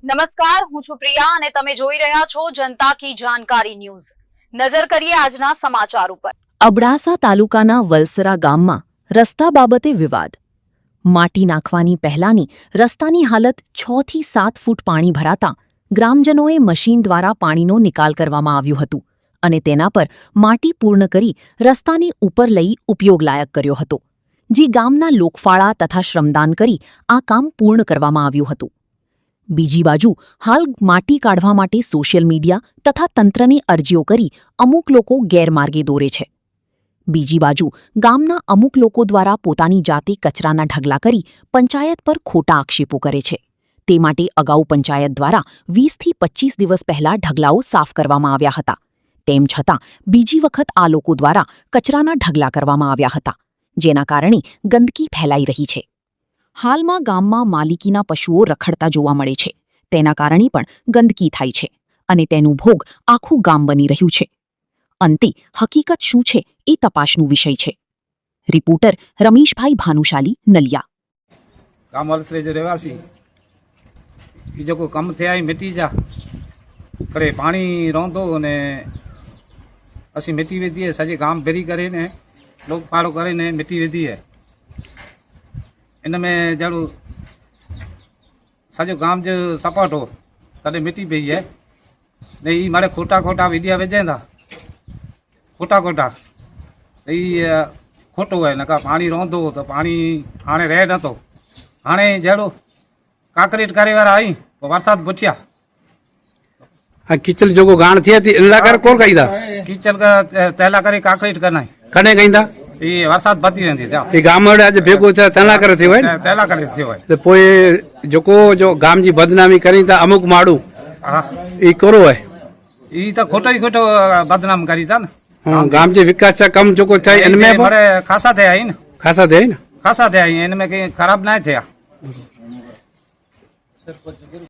નમસ્કાર, હું છું પ્રિયા અને તમે જોઈ રહ્યા છો જનતા કી જાણકારી ન્યૂઝ। નજર કરીએ આજના સમાચાર ઉપર। અબડાસા તાલુકાના વલસરા ગામમાં રસ્તા બાબતે વિવાદ। માટી નાખવાની પહેલાની રસ્તાની હાલત 6 થી 7 ફૂટ પાણી ભરાતા ગ્રામજનોએ મશીન દ્વારા પાણીનો નિકાલ કરવામાં આવ્યું હતું અને તેના પર માટી પૂર્ણ કરી રસ્તાની ઉપર લઈ ઉપયોગ લાયક કર્યો હતો, જે ગામના લોકફાળા તથા શ્રમદાન કરી આ કામ પૂર્ણ કરવામાં આવ્યું હતું। બીજી બાજુ હાલ માટી કાઢવા માટે સોશિયલ મીડિયા તથા તંત્રને અરજીઓ કરી અમુક લોકો ગેરમાર્ગે દોરે છે। બીજી બાજુ ગામના અમુક લોકો દ્વારા પોતાની જાતે કચરાના ઢગલા કરી પંચાયત પર ખોટા આક્ષેપો કરે છે। તે માટે અગાઉ પંચાયત દ્વારા 20 થી 25 દિવસ પહેલા ઢગલાઓ સાફ કરવામાં આવ્યા હતા। તેમ છતાં બીજી વખત આ લોકો દ્વારા કચરાના ઢગલા કરવામાં આવ્યા હતા, જેના કારણે ગંદકી ફેલાઈ રહી છે। હાલમાં ગામમાં માલિકીના પશુઓ રખડતા જોવા મળે છે, તેના કારણે પણ ગંદકી થાય છે અને તેનું ભોગ આખું ગામ બની રહ્યું છે। અંતે હકીકત શું છે એ તપાસનો વિષય છે। રિપોર્ટર રમેશભાઈ ભાનુશાલી, નલિયા। गांव वाले जो रहवासी जो को कम थे आई मिट्टी जा खड़े पानी रोंदो ने असी मिट्टी वेदी है सजे गांव भेरी करे ने लोग फाड़ो करे ने मिट्टी वेदी है इनमें जड़ू सजो गांव जो सपाटो तले मिट्टी पई है ने ई मारे खोटा खोटा विडिया वेजेंदा खोटा खोटा ई खोटो है नका पानी रोंदो तो पानी हाणे रह न तो हाणे जड़ो काकरेट करे वारा आई तो वरसाद बचिया आ कीचल जो गाण थी थी इला कर कोण कईदा कीचल का तैला करे काकरेट करना कने कईदा ये वरसाद बची वेंदी त्या ए गाम में आज भेगो छ तला करे थी होय तैला करे थी होय तो पोए जो गाम जी बदनामी करी ता अमुक माडू हां ई करो है ई तो खोटो ही खोटो बदनाम करी था ना गाम जे विकास चा कम जो को थाय इनमें मारे खासा थे आई ना खासा थे ना खासा थे आई इनमें के खराब ना थे